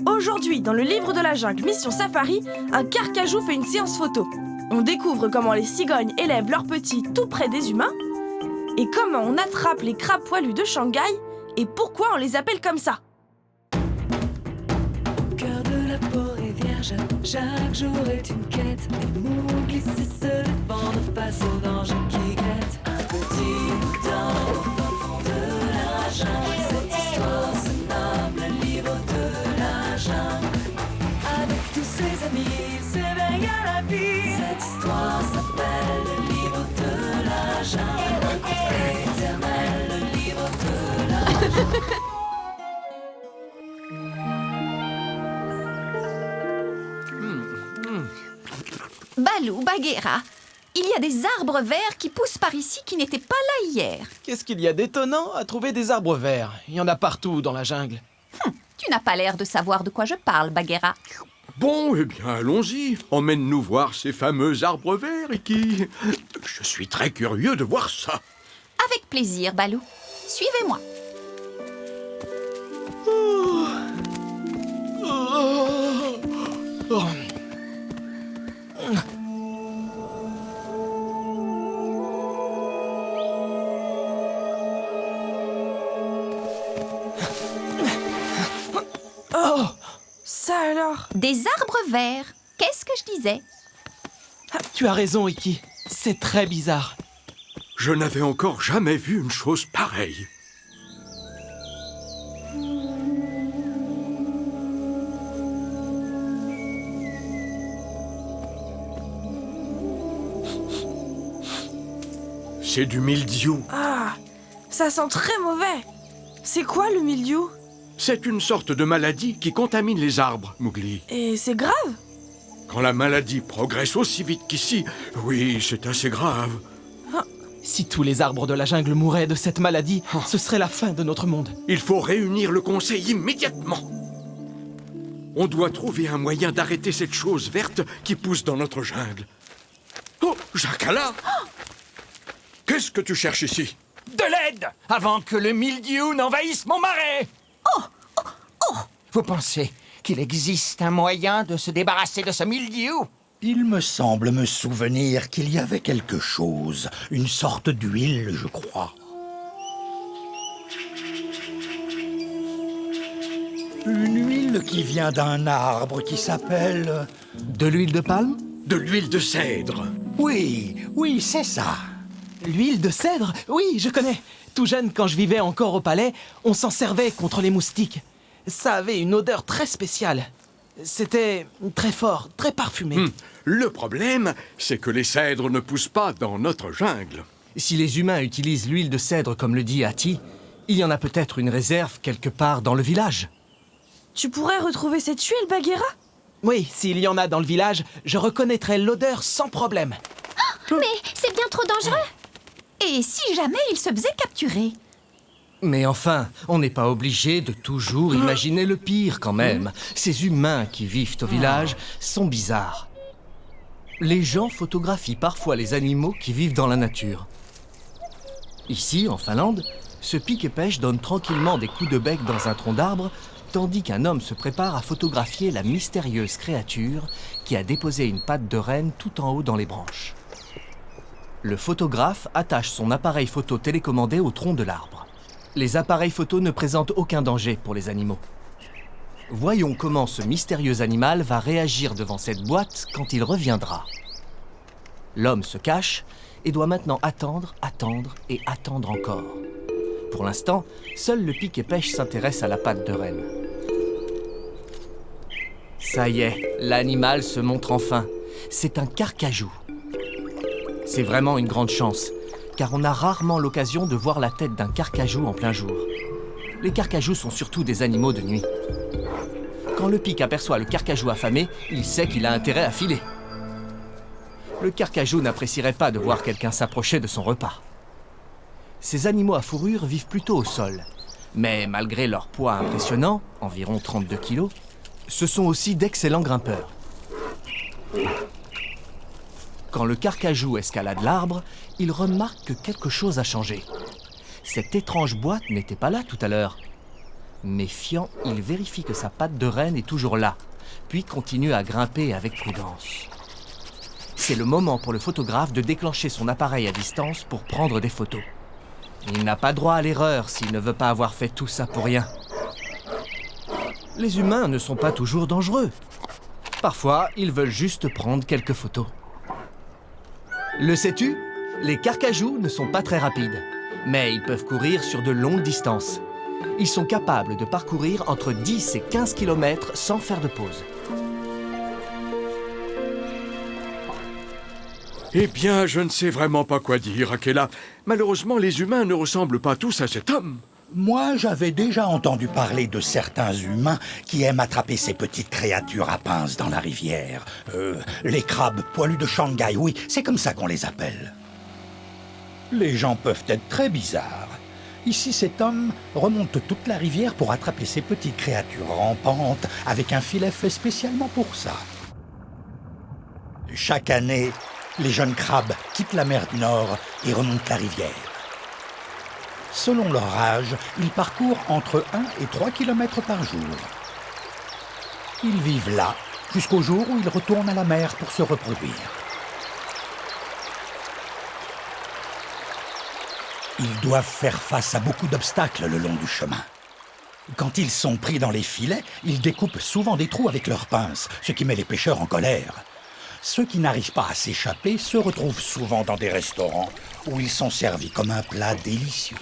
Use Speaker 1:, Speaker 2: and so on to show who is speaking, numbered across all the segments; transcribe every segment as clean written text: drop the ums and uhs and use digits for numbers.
Speaker 1: Aujourd'hui, dans le livre de la jungle Mission Safari, un carcajou fait une séance photo. On découvre comment les cigognes élèvent leurs petits tout près des humains et comment on attrape les crabes poilus de Shanghai et pourquoi on les appelle comme ça.
Speaker 2: Au cœur de la forêt vierge, chaque jour est une quête. Et Mowgli sait se défendre face aux dangers qui guettent. Un petit bouton au fin fond de la jungle. Cette histoire se nomme le livre de la jungle. Avec tous ses amis, s'éveille à la vie. Cette histoire s'appelle le livre de la jungle. Rencontre éternelle, le livre de la jungle.
Speaker 3: Balou, Bagheera, il y a des arbres verts qui poussent par ici qui n'étaient pas là hier.
Speaker 4: Qu'est-ce qu'il y a d'étonnant à trouver des arbres verts? Il y en a partout dans la jungle.
Speaker 3: Tu n'as pas l'air de savoir de quoi je parle, Bagheera.
Speaker 5: Bon, eh bien, allons-y. Emmène-nous voir ces fameux arbres verts, Iki. Je suis très curieux de voir ça.
Speaker 3: Avec plaisir, Balou. Suivez-moi.
Speaker 1: Oh, ça alors?
Speaker 3: Des arbres verts. Qu'est-ce que je disais?
Speaker 4: Ah, tu as raison, Iki. C'est très bizarre.
Speaker 5: Je n'avais encore jamais vu une chose pareille. C'est du mildiou.
Speaker 1: Ah, ça sent très mauvais. C'est quoi le mildiou?
Speaker 5: C'est une sorte de maladie qui contamine les arbres, Mowgli.
Speaker 1: Et c'est grave?
Speaker 5: Quand la maladie progresse aussi vite qu'ici, oui, c'est assez grave.
Speaker 4: Si tous les arbres de la jungle mouraient de cette maladie, ce serait la fin de notre monde.
Speaker 5: Il faut réunir le conseil immédiatement. On doit trouver un moyen d'arrêter cette chose verte qui pousse dans notre jungle. Oh, Jakala! Qu'est-ce que tu cherches ici?
Speaker 6: De l'aide avant que le mildiou n'envahisse mon marais. Vous pensez qu'il existe un moyen de se débarrasser de ce mildiou?
Speaker 7: Il me semble me souvenir qu'il y avait quelque chose, une sorte d'huile, je crois. Une huile qui vient d'un arbre qui s'appelle...
Speaker 6: De l'huile de palme?
Speaker 5: De l'huile de cèdre.
Speaker 7: Oui, c'est ça.
Speaker 4: L'huile de cèdre? Oui, je connais. Tout jeune, quand je vivais encore au palais, on s'en servait contre les moustiques. Ça avait une odeur très spéciale. C'était très fort, très parfumé.
Speaker 5: Le problème, c'est que les cèdres ne poussent pas dans notre jungle.
Speaker 6: Si les humains utilisent l'huile de cèdre comme le dit Hati, il y en a peut-être une réserve quelque part dans le village.
Speaker 1: Tu pourrais retrouver cette huile, Bagheera?
Speaker 4: Oui, s'il y en a dans le village, je reconnaîtrais l'odeur sans problème.
Speaker 3: Mais c'est bien trop dangereux. Et si jamais il se faisait capturer?
Speaker 6: Mais enfin, on n'est pas obligé de toujours imaginer le pire quand même. Ces humains qui vivent au village sont bizarres. Les gens photographient parfois les animaux qui vivent dans la nature. Ici, en Finlande, ce pique-et-pêche donne tranquillement des coups de bec dans un tronc d'arbre, tandis qu'un homme se prépare à photographier la mystérieuse créature qui a déposé une patte de renne tout en haut dans les branches. Le photographe attache son appareil photo télécommandé au tronc de l'arbre. Les appareils photo ne présentent aucun danger pour les animaux. Voyons comment ce mystérieux animal va réagir devant cette boîte quand il reviendra. L'homme se cache et doit maintenant attendre et attendre encore. Pour l'instant, seul le pique-et-pêche s'intéresse à la patte de renne. Ça y est, l'animal se montre enfin. C'est un carcajou. C'est vraiment une grande chance, car on a rarement l'occasion de voir la tête d'un carcajou en plein jour. Les carcajous sont surtout des animaux de nuit. Quand le pic aperçoit le carcajou affamé, il sait qu'il a intérêt à filer. Le carcajou n'apprécierait pas de voir quelqu'un s'approcher de son repas. Ces animaux à fourrure vivent plutôt au sol. Mais malgré leur poids impressionnant, environ 32 kilos, ce sont aussi d'excellents grimpeurs. Quand le carcajou escalade l'arbre, il remarque que quelque chose a changé. Cette étrange boîte n'était pas là tout à l'heure. Méfiant, il vérifie que sa patte de renne est toujours là, puis continue à grimper avec prudence. C'est le moment pour le photographe de déclencher son appareil à distance pour prendre des photos. Il n'a pas droit à l'erreur s'il ne veut pas avoir fait tout ça pour rien. Les humains ne sont pas toujours dangereux. Parfois, ils veulent juste prendre quelques photos. Le sais-tu? Les carcajous ne sont pas très rapides, mais ils peuvent courir sur de longues distances. Ils sont capables de parcourir entre 10 et 15 km sans faire de pause.
Speaker 5: Eh bien, je ne sais vraiment pas quoi dire, Akela. Malheureusement, les humains ne ressemblent pas tous à cet homme.
Speaker 7: Moi, j'avais déjà entendu parler de certains humains qui aiment attraper ces petites créatures à pinces dans la rivière. Les crabes poilus de Shanghai, oui, c'est comme ça qu'on les appelle. Les gens peuvent être très bizarres. Ici, cet homme remonte toute la rivière pour attraper ces petites créatures rampantes avec un filet fait spécialement pour ça. Chaque année, les jeunes crabes quittent la mer du Nord et remontent la rivière. Selon leur âge, ils parcourent entre 1 et 3 km par jour. Ils vivent là jusqu'au jour où ils retournent à la mer pour se reproduire. Ils doivent faire face à beaucoup d'obstacles le long du chemin. Quand ils sont pris dans les filets, ils découpent souvent des trous avec leurs pinces, ce qui met les pêcheurs en colère. Ceux qui n'arrivent pas à s'échapper se retrouvent souvent dans des restaurants où ils sont servis comme un plat délicieux.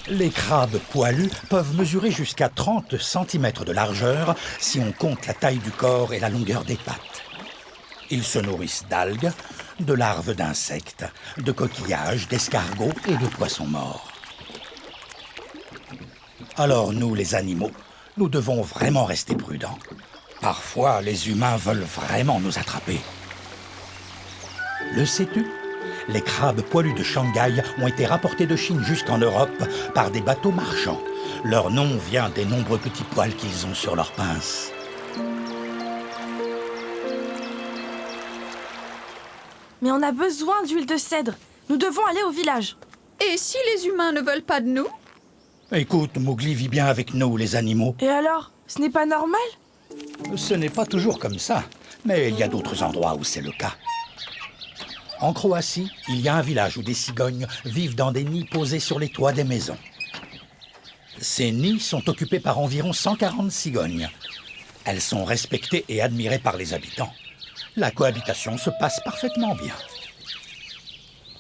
Speaker 7: Les crabes poilus peuvent mesurer jusqu'à 30 cm de largeur si on compte la taille du corps et la longueur des pattes. Ils se nourrissent d'algues, de larves d'insectes, de coquillages, d'escargots et de poissons morts. Alors nous, les animaux, nous devons vraiment rester prudents. Parfois, les humains veulent vraiment nous attraper. Le sais-tu? Les crabes poilus de Shanghai ont été rapportés de Chine jusqu'en Europe par des bateaux marchands. Leur nom vient des nombreux petits poils qu'ils ont sur leurs pinces.
Speaker 1: Mais on a besoin d'huile de cèdre. Nous devons aller au village.
Speaker 3: Et si les humains ne veulent pas de nous?
Speaker 7: Écoute, Mowgli vit bien avec nous, les animaux.
Speaker 1: Et alors, ce n'est pas normal?
Speaker 7: Ce n'est pas toujours comme ça, mais il y a d'autres endroits où c'est le cas. En Croatie, il y a un village où des cigognes vivent dans des nids posés sur les toits des maisons. Ces nids sont occupés par environ 140 cigognes. Elles sont respectées et admirées par les habitants. La cohabitation se passe parfaitement bien.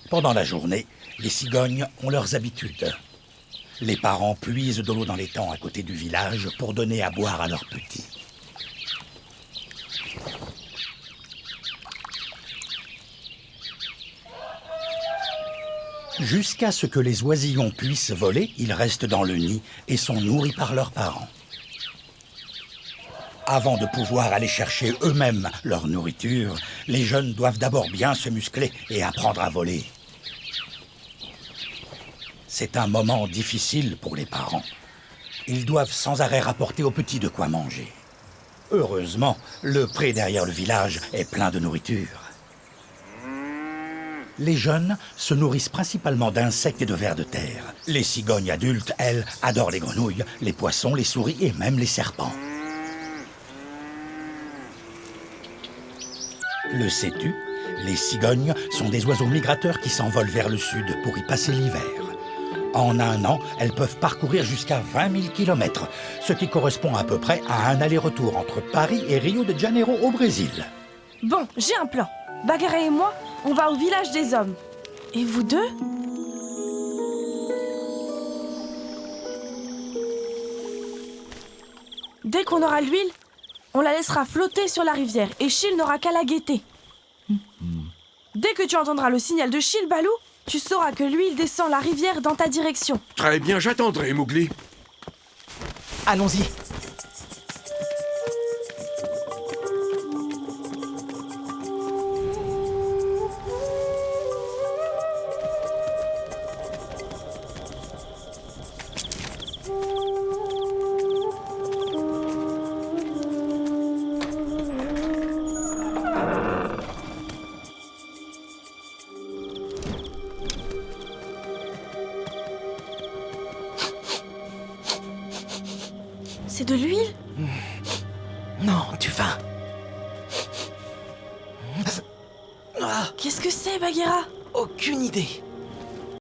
Speaker 7: Pendant la journée, les cigognes ont leurs habitudes. Les parents puisent de l'eau dans l'étang à côté du village pour donner à boire à leurs petits. Jusqu'à ce que les oisillons puissent voler, ils restent dans le nid et sont nourris par leurs parents. Avant de pouvoir aller chercher eux-mêmes leur nourriture, les jeunes doivent d'abord bien se muscler et apprendre à voler. C'est un moment difficile pour les parents. Ils doivent sans arrêt rapporter aux petits de quoi manger. Heureusement, le pré derrière le village est plein de nourriture. Les jeunes se nourrissent principalement d'insectes et de vers de terre. Les cigognes adultes, elles, adorent les grenouilles, les poissons, les souris et même les serpents. Le sais-tu? Les cigognes sont des oiseaux migrateurs qui s'envolent vers le sud pour y passer l'hiver. En un an, elles peuvent parcourir jusqu'à 20 000 km, ce qui correspond à peu près à un aller-retour entre Paris et Rio de Janeiro au Brésil.
Speaker 1: Bon, j'ai un plan. Bagheera et moi, on va au village des hommes. Et vous deux? Dès qu'on aura l'huile, on la laissera flotter sur la rivière et Chil n'aura qu'à la guetter. Dès que tu entendras le signal de Chil, Balou, tu sauras que l'huile descend la rivière dans ta direction.
Speaker 5: Très bien, j'attendrai, Mowgli.
Speaker 4: Allons-y.
Speaker 1: C'est de l'huile?
Speaker 4: Non, du vin. Ah,
Speaker 1: Qu'est-ce que c'est, Bagheera?
Speaker 4: aucune idée.